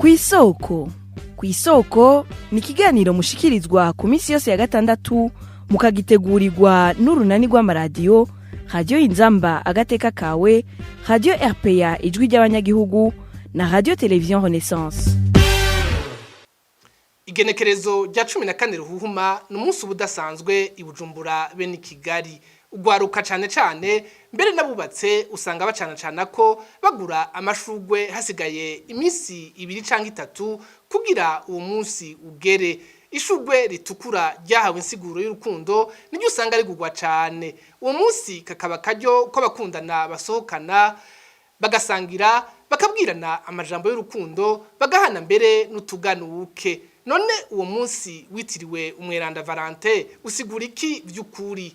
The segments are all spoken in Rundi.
Kw'isoko. Kw'isoko ni ikiganiro mushikirizwa ku minsi yose ya gatandatu mukagitegurirwa n'urunani rw'amaradiyo Radio Inzamba agateka kawe, Radio RPA ijwi ry'abanyagihugu na Radio Television Renaissance. Igenekerezo rya 14 Ruhuhuma n'umunsi ubudasanzwe i Bujumbura bene Kigali. Ugwaruka cane mbere nabubatse usanga bacana ko bagura amashugwe hasigaye iminsi 2 canke 3 kugira uwo munsi ugere. Ishugwe ritukura ryahawe insiguro y'urukundo niryo usanga rigugwa cane. Uwo munsi kakaba karyo ko bakundana basohokana bagasangira bakabwirana amajambo y'urukundo bagahana mbere n'utuganuke. None uwo munsi witiriwe umweranda Valentin usigura iki vy'ukuri?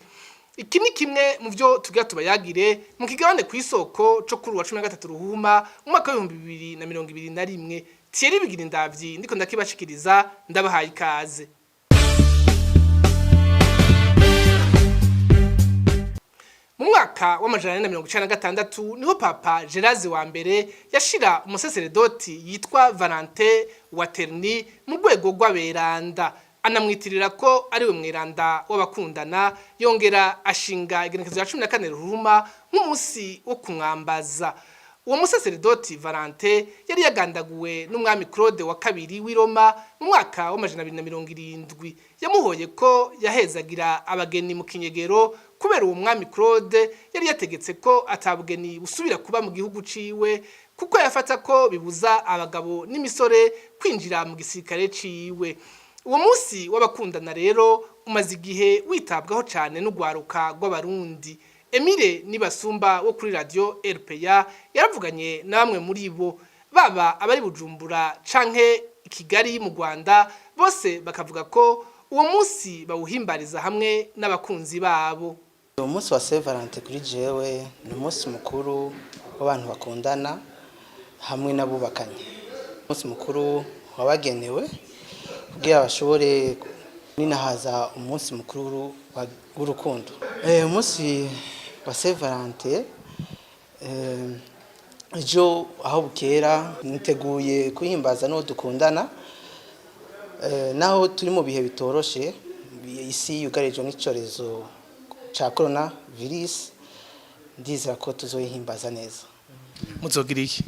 Iki ni kimwe mu byo tugira tubayagire mu kigabane kw'isoko cyo kuri wa 13 Ruhuma mu mwaka wa 2021. Thierry Bigirindavyi ndiko ndakibashikiriza ndabahaye ikaze. Mu mwaka wa 1996 niho Papa Geraze wa mbere yashira umusaseredoti yitwa Valentin Waterni mu rwego rw'aberanda, anamwitirira ko ari we mweranda w'abakundana, yongera ashinga igenekerezo ya 14 Ruhuma nk'umunsi wo kumwambaza. Uwo musaseredoti Valentin yari yagandaguwe n'umwami Claude wa kabiri w'i Roma mu mwaka wa 1970. Yamuhoye ko yahezagira abageni mu kinyegero kubera uwo mwami Claude yari yategetse ko atabugeni busubira kuba mu gihugu ciwe kuko yafata ko bibuza abagabo n'imisore kwinjira mu gisirikare ciwe. Uwo munsi w'abakundana rero umaze igihe witabwaho cyane n'ugwaruka rw'abarundi. Emile Nibasumba wo kuri Radio RPA yaravuganye na bamwe muri bo, baba abari Bujumbura canke Kigali mu Rwanda, bose bakavuga ko uwo munsi bawuhimbariza hamwe n'abakunzi babo. Uwo munsi wa Saint Valentin kuri jewe ni umunsi mukuru w'abantu bakundana hamwe n'abubakanye. Umunsi mukuru wabagenewe kugira bashobore ninahaza umunsi mukuru w'urukundo. Umunsi wa Saint Valentin ejo aho bukera niteguye kuhimbaza no dukundana, naho turi mu bihe bitoroshe, isi yugarijwe n'icorezo ca corona virus, ndizera ko tuzoyihimbaza neza. Muzogira iki?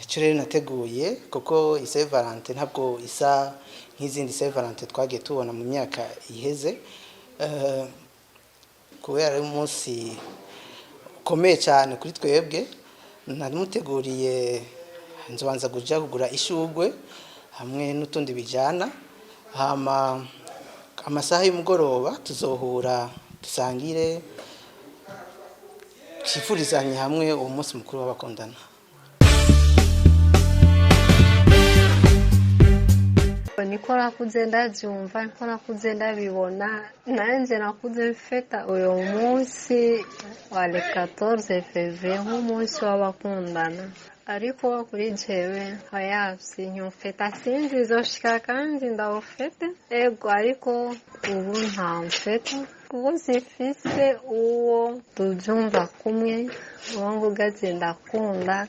Cyo rero nateguye kuko Saint Valentin ntabwo isa nk'izindi Saint Valentin twagiye tubona mu myaka iheze, kubera umunsi ukomeye cyane kuri twebwe. Namuteguriye nzobanza kuja kugura ishugwe hamwe n'utundi bijana, hama amasaha y'umugoroba tuzohura dusangire kifurizanye hamwe uwo munsi mukuru w'abakundana. Niko nakuze ndabyumva, niko nakuze ndabibona, nanjye nakuze mfeta uyu munsi wa 14 Fevrier nk'umunsi w'abakundana. Ariko kuri jewe hayavsi nyumfeta sinzi izoshika kandi ndawufete ego, ariko ubu nta mfeta kuko sifise uwo tubyumva kumwe, uwo mvuga ndakunda.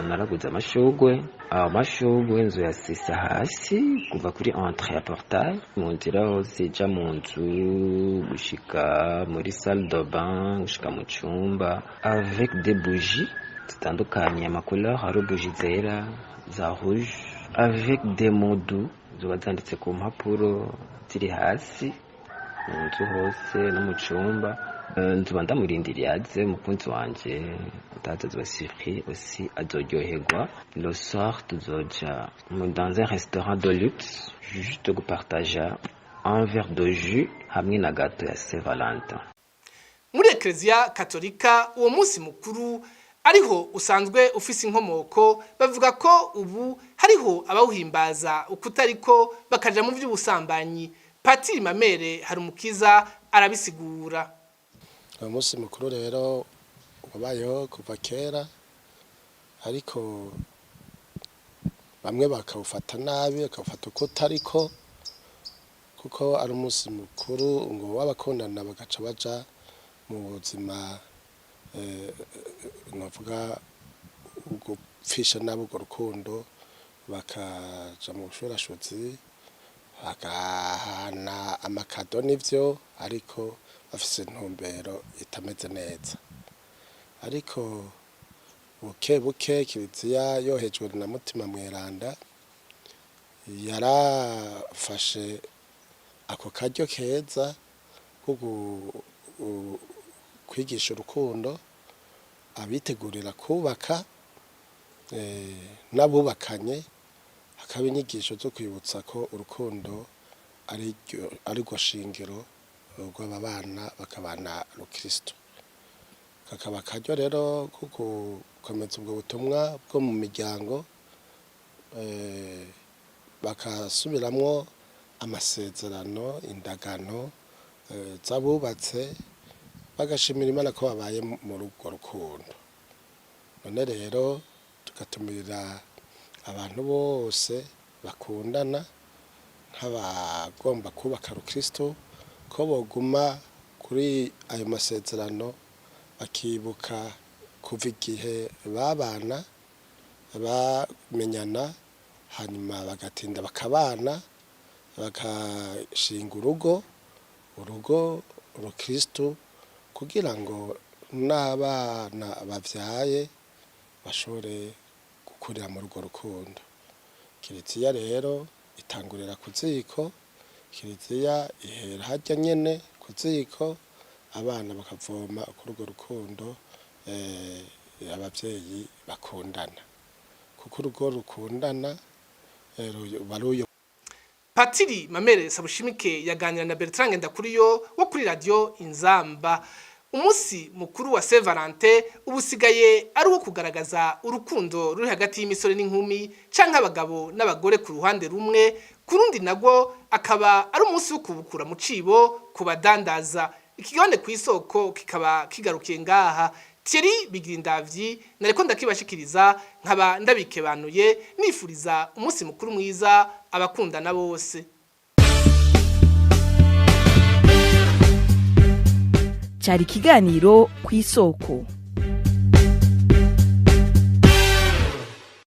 Naraguze amashugwe inzu yasisa hasi kuva kuri entrée ya portail mu nzira hose ija mu nzu gushika muri salle de bain gushika mu cyumba, avec des bougies zitandukanye amacouleur, hari bougies zera za rouge, avec des mots doux ziba zanditse ku mpapuro ziri hasi mu nzu hose no mu cyumba. Nzuba ndamurindiriye aze umukunzi wanje atazoba surpris aussi azoryoherwa. Le soir tuzoja dans un restaurant de luxe juste gupartager un verre de jus hamwe na gato ya Saint Valentin. Muri Eklezia Katolika uwo munsi mukuru ariho usanzwe ufise inkomoko, bavuga ko ubu hariho abawuhimbaza ukutariko bakaja mu by'ubusambanyi. Patiri Mamere Harumukiza arabisigura. Uwo munsi mukuru rero wabayeho kuva kera, ariko bamwe bakawufata nabi, bakawufata uko utariko, kuko ari umunsi mukuru ngo w'abakundana bagaca baja mu buzima novuga gupfisha nabo urwo rukundo bakaja mu bushurashuzi bagahana amakado n'ivyo ariko bafise intumbero itameze neza. Ariko buke buke Kiliziya yohejwe na Mutima Mweranda yarafashe ako karyo keza ko kwigisha urukundo abitegurira kubaka n'abubakanye, hakaba inyigisho zo kwibutsa ko urukundo ari rwo shingiro rw'ababana bakabana rukristo. Kakaba akaryo rero ko gukomeza ubwo butumwa bwo mu miryango, bakasubiramwo amasezerano, indagano z'abubatse, bagashimira Imana ko babaye muri urwo rukundo. None rero tugatumirira abantu bose bakundana nk'abagomba kubaka rukristo ko boguma kuri ayo masezerano, bakibuka kuva igihe babana bamenyana, hanyuma bagatinda bakabana, bagashinga urugo rukristo, kugira ngo n'abana bavyaye bashobore gukurira muri urwo rukundo. Kiliziya rero itangurira ku ziko, Kiliziya ihera harya nyene ku ziko, abana bakavoma kuri urwo rukundo abavyeyi bakundana, kuko urugo rukundana baruyo. Patiri Mamere Sabushimike yaganira na Bertrand Ngendakuriyo wo kuri radio Inzamba. Umunsi mukuru wa Saint Valentin ubusigaye ari uwo kugaragaza urukundo ruri hagati y'imisore n'inkumi canke abagabo n'abagore ku ruhande rumwe, kurundi nagwo akaba ari umunsi wo kubukura mu cibo ku badandaza. Ikigabane kw'isoko kikaba kigarukiye ngaha. Thierry Bigirindavyi nariko ndakibashikiriza, nkaba ndabikebanuye nifuriza umunsi mukuru mwiza abakundana bose. Cari ikiganiro kw'isoko.